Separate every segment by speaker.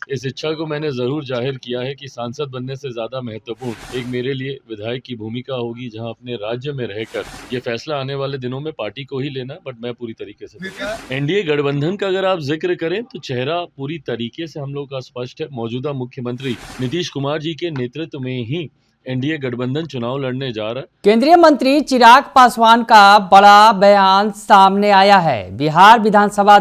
Speaker 1: इस इच्छा को मैंने ज़रूर जाहिर किया है कि सांसद बनने से ज़्यादा महत्वपूर्ण एक मेरे लिए विधायक की भूमिका होगी, जहां अपने राज्य में रहकर ये फैसला आने वाले दिनों में पार्टी को ही लेना, बट मैं पूरी तरीके से एनडीए गठबंधन का अगर आप जिक्र करें तो चेहरा पूरी तरीके से हम लोग का स्पष्ट है। मौजूदा मुख्यमंत्री नीतीश कुमार जी के नेतृत्व में ही एनडीए गठबंधन चुनाव लड़ने जा रहा है।
Speaker 2: केंद्रीय मंत्री चिराग पासवान का बड़ा बयान सामने आया है। बिहार विधानसभा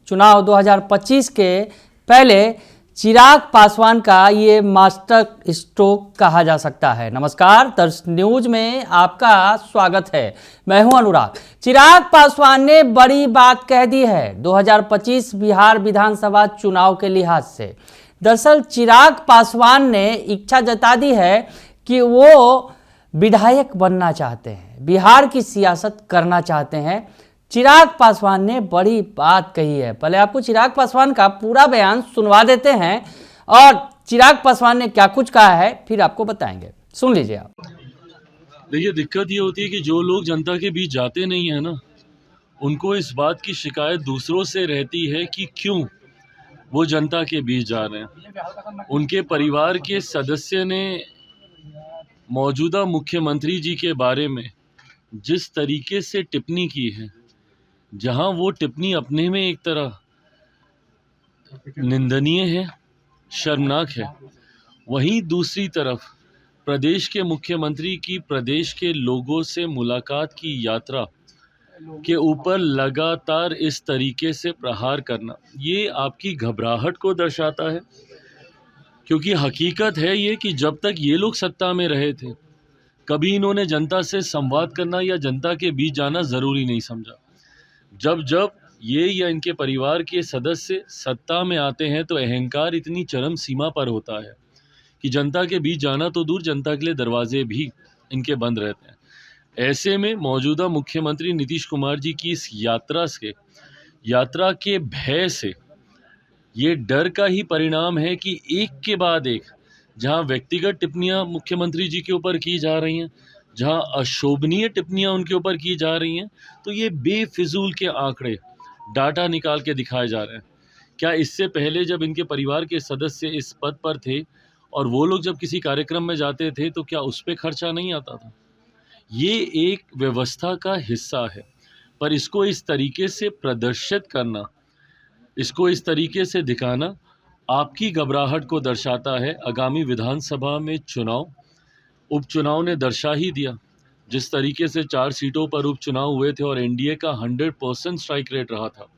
Speaker 2: चुनाव 2025 के पहले चिराग पासवान का ये मास्टर स्ट्रोक कहा जा सकता है। नमस्कार, दर्श न्यूज में आपका स्वागत है। मैं हूं अनुराग। चिराग पासवान ने बड़ी बात कह दी है 2025 बिहार विधानसभा चुनाव के लिहाज से। दरअसल चिराग पासवान ने इच्छा जता दी है कि वो विधायक बनना चाहते हैं, बिहार की सियासत करना चाहते हैं। चिराग पासवान ने बड़ी बात कही है। पहले आपको चिराग पासवान का पूरा बयान सुनवा देते हैं और चिराग पासवान ने क्या कुछ कहा है फिर आपको बताएंगे। सुन लीजिए आप।
Speaker 1: देखिए, दिक्कत ये होती है कि जो लोग जनता के बीच जाते नहीं है ना, उनको इस बात की शिकायत दूसरों से रहती है कि क्यों वो जनता के बीच जा रहे हैं। उनके परिवार के सदस्य ने मौजूदा मुख्यमंत्री जी के बारे में जिस तरीके से टिप्पणी की है, जहां वो टिप्पणी अपने में एक तरह निंदनीय है, शर्मनाक है, वहीं दूसरी तरफ प्रदेश के मुख्यमंत्री की प्रदेश के लोगों से मुलाकात की यात्रा के ऊपर लगातार इस तरीके से प्रहार करना, ये आपकी घबराहट को दर्शाता है। क्योंकि हकीकत है ये कि जब तक ये लोग सत्ता में रहे थे, कभी इन्होंने जनता से संवाद करना या जनता के बीच जाना ज़रूरी नहीं समझा। जब जब ये या इनके परिवार के सदस्य सत्ता में आते हैं तो अहंकार इतनी चरम सीमा पर होता है कि जनता के बीच जाना तो दूर, जनता के लिए दरवाजे भी इनके बंद रहते हैं। ऐसे में मौजूदा मुख्यमंत्री नीतीश कुमार जी की इस यात्रा के भय से, ये डर का ही परिणाम है कि एक के बाद एक जहां व्यक्तिगत टिप्पणियां मुख्यमंत्री जी के ऊपर की जा रही हैं, जहां अशोभनीय टिप्पणियां उनके ऊपर की जा रही हैं, तो ये बेफिजूल के आंकड़े डाटा निकाल के दिखाए जा रहे हैं। क्या इससे पहले जब इनके परिवार के सदस्य इस पद पर थे और वो लोग जब किसी कार्यक्रम में जाते थे तो क्या उस पर खर्चा नहीं आता था? ये एक व्यवस्था का हिस्सा है, पर इसको इस तरीके से प्रदर्शित करना, इसको इस तरीके से दिखाना आपकी घबराहट को दर्शाता है। आगामी विधानसभा में उपचुनाव ने दर्शा ही दिया। जिस तरीके से 4 सीटों पर उपचुनाव हुए थे और एनडीए का 100% स्ट्राइक रेट रहा था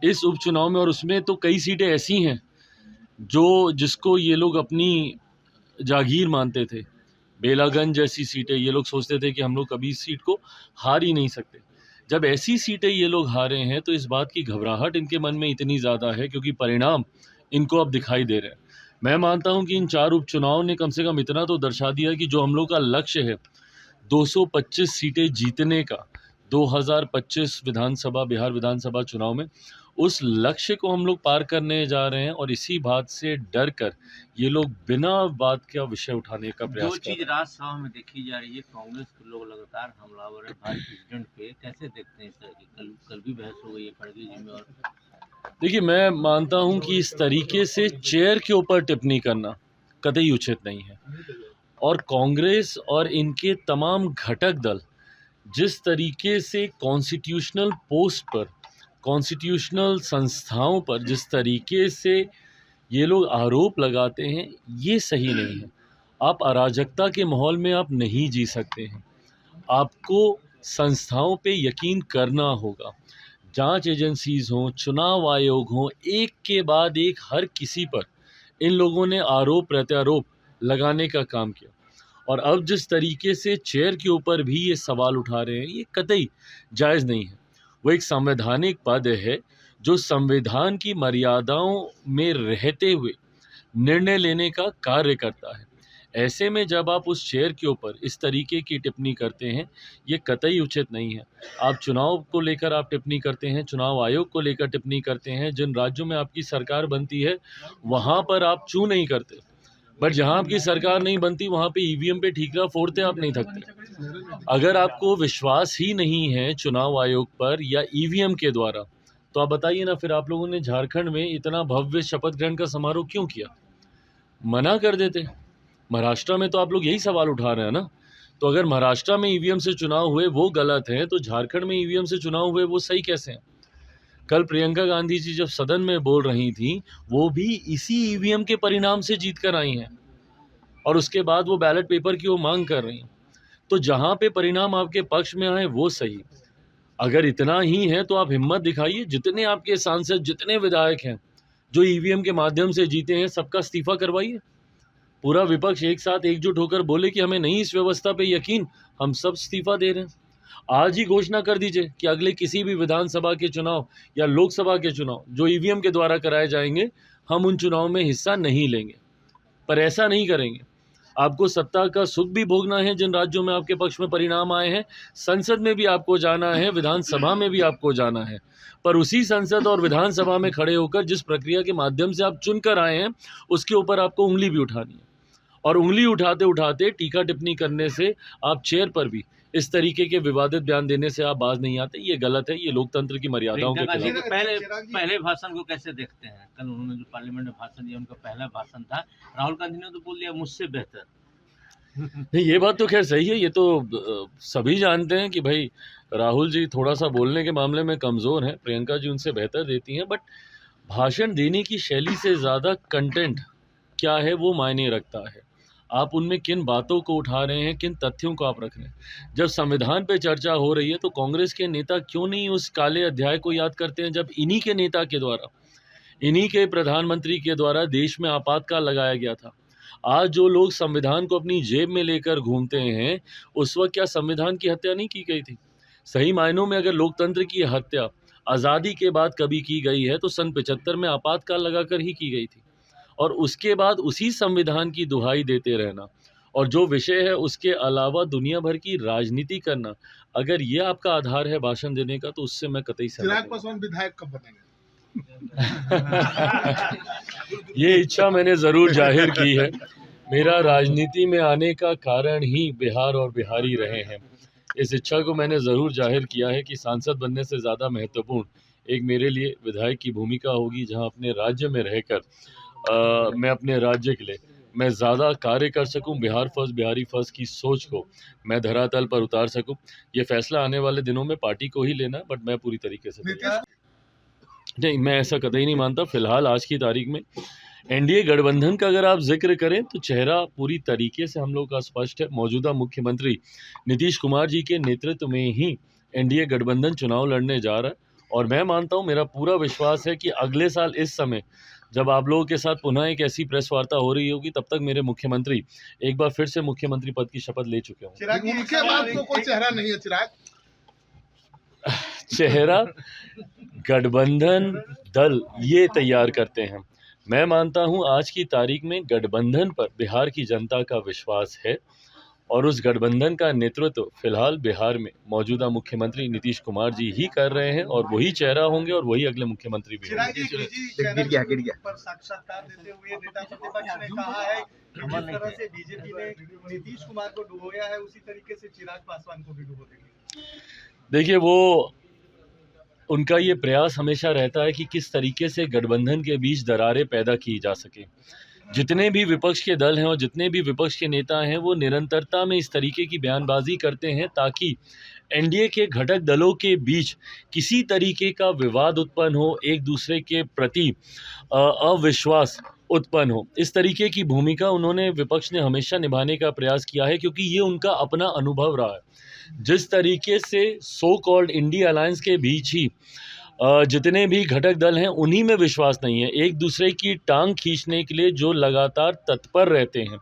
Speaker 1: इस उपचुनाव में, और उसमें तो कई सीटें ऐसी हैं जिसको ये लोग अपनी जागीर मानते थे। बेलागंज जैसी सीटें ये लोग सोचते थे कि हम लोग कभी इस सीट को हार ही नहीं सकते। जब ऐसी सीटें ये लोग हारे हैं तो इस बात की घबराहट इनके मन में इतनी ज़्यादा है क्योंकि परिणाम इनको अब दिखाई दे रहे हैं। मैं मानता हूं कि इन 4 उपचुनाव ने कम से कम इतना तो दर्शा दिया कि जो हम लोग का लक्ष्य है 225 सीटें जीतने का 2025 बिहार विधानसभा चुनाव में, उस लक्ष्य को हम लोग पार करने जा रहे हैं। और इसी बात से डर कर ये लोग बिना बात का विषय उठाने का प्रयास कर रहे हैं।
Speaker 3: जो चीज राज्यसभा में देखी जा रही है, कांग्रेस के लोग लगातार हमलावर है भारत प्रेसिडेंट पे, कैसे देखते हैं इस तरह की? कल भी बहस हो गई है खड़गे जी में। और
Speaker 1: देखिए, मैं मानता हूं कि इस तरीके से चेयर के ऊपर टिप्पणी करना कतई उचित नहीं है। और कांग्रेस और इनके तमाम घटक दल जिस तरीके से कॉन्स्टिट्यूशनल पोस्ट पर, कॉन्स्टिट्यूशनल संस्थाओं पर जिस तरीके से ये लोग आरोप लगाते हैं, ये सही नहीं है। आप अराजकता के माहौल में आप नहीं जी सकते हैं। आपको संस्थाओं पे यकीन करना होगा। जांच एजेंसीज हों, चुनाव आयोग हों, एक के बाद एक हर किसी पर इन लोगों ने आरोप प्रत्यारोप लगाने का काम किया। और अब जिस तरीके से चेयर के ऊपर भी ये सवाल उठा रहे हैं, ये कतई जायज़ नहीं है। वो एक संवैधानिक पद है जो संविधान की मर्यादाओं में रहते हुए निर्णय लेने का कार्य करता है। ऐसे में जब आप उस चेयर के ऊपर इस तरीके की टिप्पणी करते हैं, ये कतई उचित नहीं है। आप चुनाव को लेकर आप टिप्पणी करते हैं, चुनाव आयोग को लेकर टिप्पणी करते हैं, जिन राज्यों में आपकी सरकार बनती है वहाँ पर आप चू नहीं करते, बट जहाँ आपकी सरकार नहीं बनती वहाँ पे ईवीएम पे ठीकरा फोड़ते आप नहीं थकते। अगर आपको विश्वास ही नहीं है चुनाव आयोग पर या ईवीएम के द्वारा, तो आप बताइए ना, फिर आप लोगों ने झारखंड में इतना भव्य शपथ ग्रहण का समारोह क्यों किया? मना कर देते। महाराष्ट्र में तो आप लोग यही सवाल उठा रहे हैं ना। तो अगर महाराष्ट्र में ईवीएम से चुनाव हुए वो गलत है, तो झारखंड में ईवीएम से चुनाव हुए वो सही कैसे हैं? कल प्रियंका गांधी जी जब सदन में बोल रही थी, वो भी इसी ईवीएम के परिणाम से जीत कर आई हैं, और उसके बाद वो बैलेट पेपर की वो मांग कर रही हैं। तो जहां पे परिणाम आपके पक्ष में आए वो सही। अगर इतना ही है तो आप हिम्मत दिखाइए, जितने आपके सांसद, जितने विधायक हैं जो ईवीएम के माध्यम से जीते हैं, सबका इस्तीफा करवाइए। पूरा विपक्ष एक साथ एकजुट होकर बोले कि हमें नहीं इस व्यवस्था पे यकीन, हम सब इस्तीफा दे रहे हैं। आज ही घोषणा कर दीजिए कि अगले किसी भी विधानसभा के चुनाव या लोकसभा के चुनाव जो ईवीएम के द्वारा कराए जाएंगे, हम उन चुनाव में हिस्सा नहीं लेंगे। पर ऐसा नहीं करेंगे। आपको सत्ता का सुख भी भोगना है जिन राज्यों में आपके पक्ष में परिणाम आए हैं, संसद में भी आपको जाना है, विधानसभा में भी आपको जाना है। पर उसी संसद और विधानसभा में खड़े होकर जिस प्रक्रिया के माध्यम से आप चुनकर आए हैं, उसके ऊपर आपको उंगली भी उठानी है। और उंगली उठाते उठाते टीका टिप्पणी करने से, आप चेयर पर भी इस तरीके के विवादित बयान देने से आप बाज नहीं आते। ये गलत है, ये लोकतंत्र की मर्यादाओं के
Speaker 3: प्रियंका गांधी
Speaker 1: खिलाफ।
Speaker 3: के पहले भाषण को कैसे देखते हैं? कल उन्होंने जो पार्लियामेंट में भाषण दिया, उनका पहला भाषण था। राहुल गांधी ने तो बोल दिया मुझसे बेहतर।
Speaker 1: नहीं, ये बात तो खैर सही है। ये तो सभी जानते हैं कि भाई राहुल जी थोड़ा सा बोलने के मामले में कमज़ोर हैं, प्रियंका जी उनसे बेहतर देती हैं। बट भाषण देने की शैली से ज़्यादा कंटेंट क्या है वो मायने रखता है। आप उनमें किन बातों को उठा रहे हैं, किन तथ्यों को आप रख रहे हैं। जब संविधान पे चर्चा हो रही है तो कांग्रेस के नेता क्यों नहीं उस काले अध्याय को याद करते हैं, जब इन्हीं के नेता के द्वारा, इन्हीं के प्रधानमंत्री के द्वारा देश में आपातकाल लगाया गया था। आज जो लोग संविधान को अपनी जेब में लेकर घूमते हैं, उस वक्त क्या संविधान की हत्या नहीं की गई थी? सही मायनों में अगर लोकतंत्र की हत्या आज़ादी के बाद कभी की गई है तो सन 75 में आपातकाल लगाकर ही की गई थी। और उसके बाद उसी संविधान की दुहाई देते रहना, और जो विषय है उसके अलावा दुनिया भर की राजनीति करना, अगर ये आपका आधार है भाषण देने का, तो उससे मैं कतई सहमत
Speaker 4: चिराग
Speaker 1: नहीं।
Speaker 4: पासवान विधायक कब बनेंगे?
Speaker 1: ये इच्छा मैंने ज़रूर जाहिर की है। मेरा राजनीति में आने का कारण ही बिहार और बिहारी रहे हैं। इस इच्छा को मैंने ज़रूर जाहिर किया है कि सांसद बनने से ज़्यादा महत्वपूर्ण एक मेरे लिए विधायक की भूमिका होगी, जहां अपने राज्य में रहकर मैं अपने राज्य के लिए मैं ज़्यादा कार्य कर सकूं। बिहार फर्स्ट, बिहारी फर्स्ट की सोच को मैं धरातल पर उतार सकूं। ये फैसला आने वाले दिनों में पार्टी को ही लेना है, बट मैं पूरी तरीके से नहीं, मैं ऐसा कतई नहीं मानता। फिलहाल आज की तारीख में एनडीए गठबंधन का अगर आप जिक्र करें तो चेहरा पूरी तरीके से हम लोग का स्पष्ट है। मौजूदा मुख्यमंत्री नीतीश कुमार जी के नेतृत्व में ही एनडीए गठबंधन चुनाव लड़ने जा रहा है। और मैं मानता हूं, मेरा पूरा विश्वास है कि अगले साल इस समय जब आप लोगों के साथ पुनः एक ऐसी प्रेस वार्ता हो रही होगी, तब तक मेरे मुख्यमंत्री एक बार फिर से मुख्यमंत्री पद की शपथ ले चुके होंगे।
Speaker 4: चिराग, उनके बाद तो कोई चेहरा नहीं है। चिराग
Speaker 1: चेहरा गठबंधन दल ये तैयार करते हैं। मैं मानता हूं आज की तारीख में गठबंधन पर बिहार की जनता का विश्वास है, और उस गठबंधन का नेतृत्व फिलहाल बिहार में मौजूदा मुख्यमंत्री नीतीश कुमार जी ही कर रहे हैं, और वही चेहरा होंगे और वही अगले मुख्यमंत्री भी होंगे।
Speaker 4: चिराग जी चैनल पर साक्षात्कार देते हुए नेता प्रतिपक्ष ने कहा है कि जिस तरह से बीजेपी ने नीतीश कुमार को डुबोया है, उसी तरीके से चिराग पासवान को भी डुबो देंगे।
Speaker 1: देखिए, वो उनका ये प्रयास हमेशा रहता है कि किस तरीके से गठबंधन के बीच दरारें पैदा की जा सके। जितने भी विपक्ष के दल हैं और जितने भी विपक्ष के नेता हैं, वो निरंतरता में इस तरीके की बयानबाजी करते हैं ताकि एनडीए के घटक दलों के बीच किसी तरीके का विवाद उत्पन्न हो, एक दूसरे के प्रति अविश्वास उत्पन्न हो। इस तरीके की भूमिका उन्होंने, विपक्ष ने हमेशा निभाने का प्रयास किया है, क्योंकि ये उनका अपना अनुभव रहा है। जिस तरीके से सो कॉल्ड इंडिया अलायंस के बीच ही जितने भी घटक दल हैं, उन्हीं में विश्वास नहीं है। एक दूसरे की टांग खींचने के लिए जो लगातार तत्पर रहते हैं।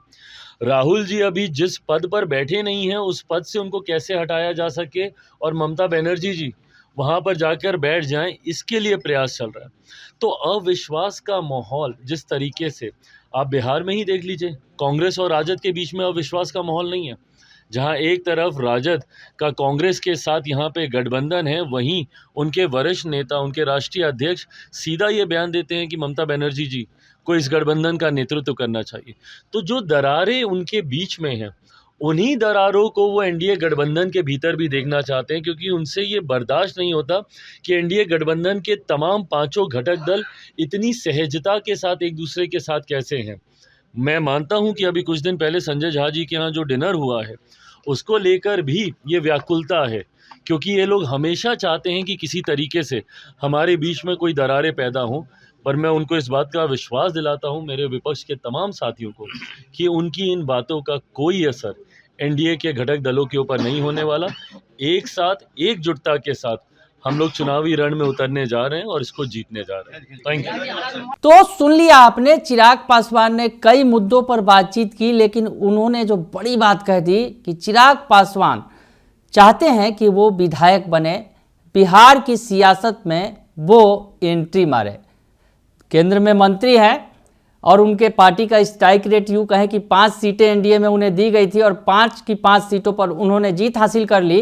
Speaker 1: राहुल जी अभी जिस पद पर बैठे नहीं हैं, उस पद से उनको कैसे हटाया जा सके, और ममता बनर्जी जी वहाँ पर जाकर बैठ जाएं, इसके लिए प्रयास चल रहा है। तो अविश्वास का माहौल जिस तरीके से आप बिहार में ही देख लीजिए, कांग्रेस और राजद के बीच में अविश्वास का माहौल नहीं है। जहां एक तरफ राजद का कांग्रेस के साथ यहाँ पे गठबंधन है, वहीं उनके वरिष्ठ नेता, उनके राष्ट्रीय अध्यक्ष सीधा ये बयान देते हैं कि ममता बनर्जी जी को इस गठबंधन का नेतृत्व करना चाहिए। तो जो दरारें उनके बीच में हैं, उन्हीं दरारों को वो एनडीए गठबंधन के भीतर भी देखना चाहते हैं, क्योंकि उनसे ये बर्दाश्त नहीं होता कि एनडीए गठबंधन के तमाम पांचों घटक दल इतनी सहजता के साथ एक दूसरे के साथ कैसे हैं। मैं मानता हूं कि अभी कुछ दिन पहले संजय झा जी के यहाँ जो डिनर हुआ है उसको लेकर भी ये व्याकुलता है, क्योंकि ये लोग हमेशा चाहते हैं कि किसी तरीके से हमारे बीच में कोई दरारें पैदा हों। पर मैं उनको इस बात का विश्वास दिलाता हूं, मेरे विपक्ष के तमाम साथियों को, कि उनकी इन बातों का कोई असर एनडीए के घटक दलों के ऊपर नहीं होने वाला। एक साथ एकजुटता के साथ हम लोग चुनावी रण में उतरने जा रहे हैं और इसको जीतने जा रहे हैं। Thank you.
Speaker 2: तो सुन लिया आपने, चिराग पासवान ने कई मुद्दों पर बातचीत की, लेकिन उन्होंने जो बड़ी बात कह दी कि चिराग पासवान चाहते हैं कि वो विधायक बने, बिहार की सियासत में वो एंट्री मारे। केंद्र में मंत्री हैं और उनके पार्टी का स्ट्राइक रेट यूँ कहें कि 5 सीटें एनडीए में उन्हें दी गई थी और 5 की 5 सीटों पर उन्होंने जीत हासिल कर ली।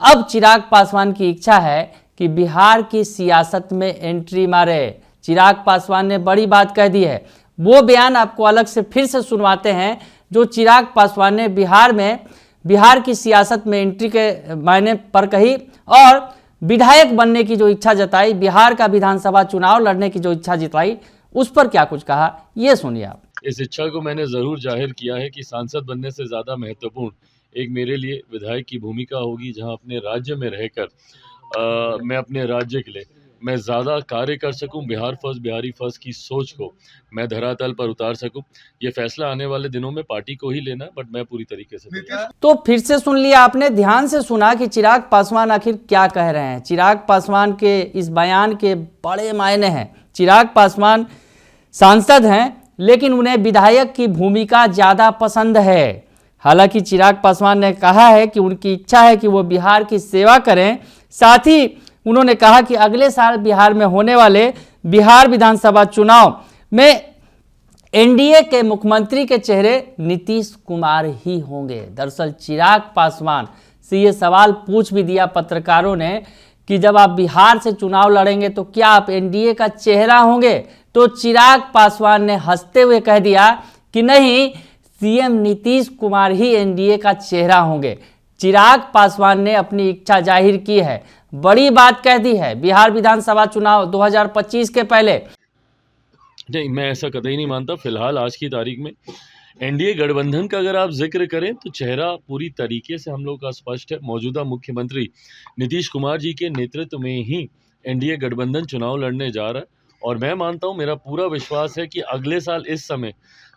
Speaker 2: अब चिराग पासवान की इच्छा है कि बिहार की सियासत में एंट्री मारे। चिराग पासवान ने बड़ी बात कह दी है। वो बयान आपको अलग से फिर से सुनवाते हैं जो चिराग पासवान ने बिहार की सियासत में एंट्री के मायने पर कही और विधायक बनने की जो इच्छा जताई, बिहार का विधानसभा चुनाव लड़ने की जो इच्छा जताई, उस पर क्या कुछ कहा, ये सुनिए आप।
Speaker 1: इस इच्छा को मैंने ज़रूर जाहिर किया है कि सांसद बनने से ज़्यादा महत्वपूर्ण एक मेरे लिए विधायक की भूमिका होगी, जहां अपने राज्य में रहकर मैं अपने राज्य के लिए मैं ज़्यादा कार्य कर सकूं, बिहार फर्स्ट बिहारी फर्स्ट की सोच को मैं धरातल पर उतार सकूं। ये फैसला आने वाले दिनों में पार्टी को ही लेना है, बट मैं पूरी तरीके से।
Speaker 2: तो फिर से सुन लिया आपने, ध्यान से सुना कि चिराग पासवान आखिर क्या कह रहे हैं। चिराग पासवान के इस बयान के बड़े मायने हैं। चिराग पासवान सांसद हैं, लेकिन उन्हें विधायक की भूमिका ज़्यादा पसंद है। हालांकि चिराग पासवान ने कहा है कि उनकी इच्छा है कि वो बिहार की सेवा करें। साथ ही उन्होंने कहा कि अगले साल बिहार में होने वाले बिहार विधानसभा चुनाव में एनडीए के मुख्यमंत्री के चेहरे नीतीश कुमार ही होंगे। दरअसल चिराग पासवान से ये सवाल पूछ भी दिया पत्रकारों ने कि जब आप बिहार से चुनाव लड़ेंगे तो क्या आप एनडीए का चेहरा होंगे? तो चिराग पासवान ने हंसते हुए कह दिया कि नहीं, सीएम नीतीश कुमार ही एनडीए का चेहरा होंगे। चिराग पासवान ने अपनी इच्छा जाहिर की है, बड़ी बात कह दी है। बिहार विधानसभा चुनाव 2025 के पहले
Speaker 1: नहीं, मैं ऐसा कतई नहीं मानता। फिलहाल आज की तारीख में एनडीए गठबंधन का अगर आप जिक्र करें तो चेहरा पूरी तरीके से हम लोग का स्पष्ट है। मौजूदा मुख्यमंत्री नीतीश कुमार जी के नेतृत्व में ही एनडीए गठबंधन चुनाव लड़ने जा रहा है, और मैं मानता हूं, मेरा पूरा विश्वास है कि अगले साल इस समय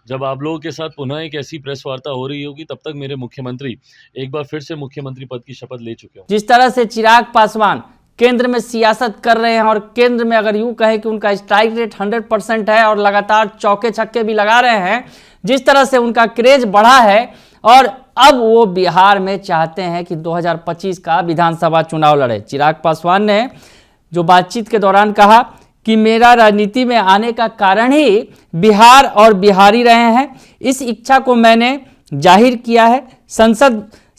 Speaker 1: जब आप लोगों के साथ पुनः एक ऐसी प्रेस वार्ता हो रही होगी, तब तक मेरे मुख्यमंत्री एक बार फिर से मुख्यमंत्री पद की शपथ ले चुके हों।
Speaker 2: जिस तरह से चिराग पासवान केंद्र में सियासत कर रहे हैं और केंद्र में अगर यूं कहें कि उनका स्ट्राइक रेट 100% है और लगातार चौके छक्के भी लगा रहे हैं, जिस तरह से उनका क्रेज बढ़ा है, और अब वो बिहार में चाहते हैं कि 2025 का विधानसभा चुनाव लड़े। चिराग पासवान ने जो बातचीत के दौरान कहा कि मेरा राजनीति में आने का कारण ही बिहार और बिहारी रहे हैं, इस इच्छा को मैंने जाहिर किया है।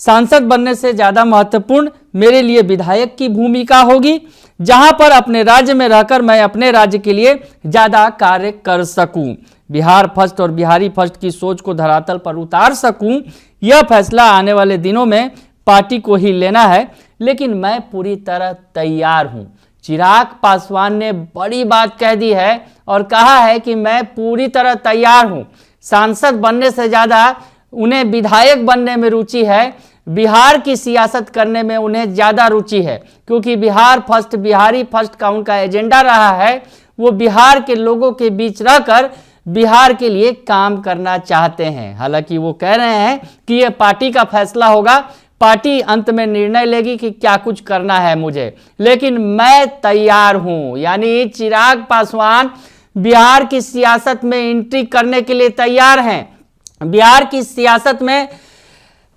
Speaker 2: सांसद बनने से ज़्यादा महत्वपूर्ण मेरे लिए विधायक की भूमिका होगी, जहां पर अपने राज्य में रहकर मैं अपने राज्य के लिए ज़्यादा कार्य कर सकूं, बिहार फर्स्ट और बिहारी फर्स्ट की सोच को धरातल पर उतार सकूं। यह फैसला आने वाले दिनों में पार्टी को ही लेना है, लेकिन मैं पूरी तरह तैयार हूं। चिराग पासवान ने बड़ी बात कह दी है और कहा है कि मैं पूरी तरह तैयार हूं। सांसद बनने से ज़्यादा उन्हें विधायक बनने में रुचि है, बिहार की सियासत करने में उन्हें ज़्यादा रुचि है, क्योंकि बिहार फर्स्ट बिहारी फर्स्ट का उनका एजेंडा रहा है। वो बिहार के लोगों के बीच रहकर बिहार के लिए काम करना चाहते हैं। हालांकि वो कह रहे हैं कि ये पार्टी का फैसला होगा, पार्टी अंत में निर्णय लेगी कि क्या कुछ करना है मुझे, लेकिन मैं तैयार हूं। यानी चिराग पासवान बिहार की सियासत में एंट्री करने के लिए तैयार हैं, बिहार की सियासत में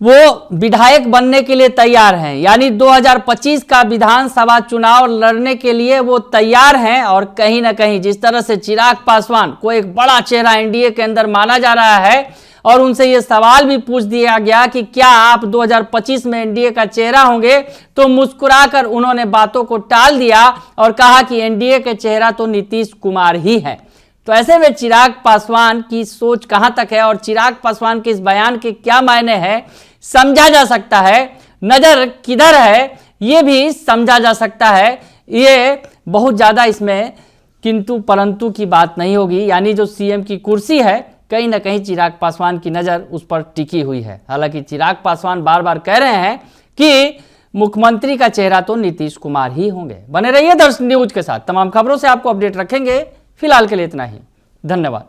Speaker 2: वो विधायक बनने के लिए तैयार हैं, यानी 2025 का विधानसभा चुनाव लड़ने के लिए वो तैयार हैं। और कहीं ना कहीं जिस तरह से चिराग पासवान को एक बड़ा चेहरा एनडीए के अंदर माना जा रहा है, और उनसे ये सवाल भी पूछ दिया गया कि क्या आप 2025 में एनडीए का चेहरा होंगे, तो मुस्कुराकर उन्होंने बातों को टाल दिया और कहा कि एनडीए के चेहरा तो नीतीश कुमार ही है। तो ऐसे में चिराग पासवान की सोच कहां तक है और चिराग पासवान के इस बयान के क्या मायने हैं, समझा जा सकता है, नजर किधर है ये भी समझा जा सकता है। ये बहुत ज़्यादा इसमें किंतु परंतु की बात नहीं होगी, यानी जो सीएम की कुर्सी है कहीं ना कहीं चिराग पासवान की नज़र उस पर टिकी हुई है। हालांकि चिराग पासवान बार बार कह रहे हैं कि मुख्यमंत्री का चेहरा तो नीतीश कुमार ही होंगे। बने रहिए दर्शन न्यूज के साथ, तमाम खबरों से आपको अपडेट रखेंगे। फिलहाल के लिए इतना ही, धन्यवाद।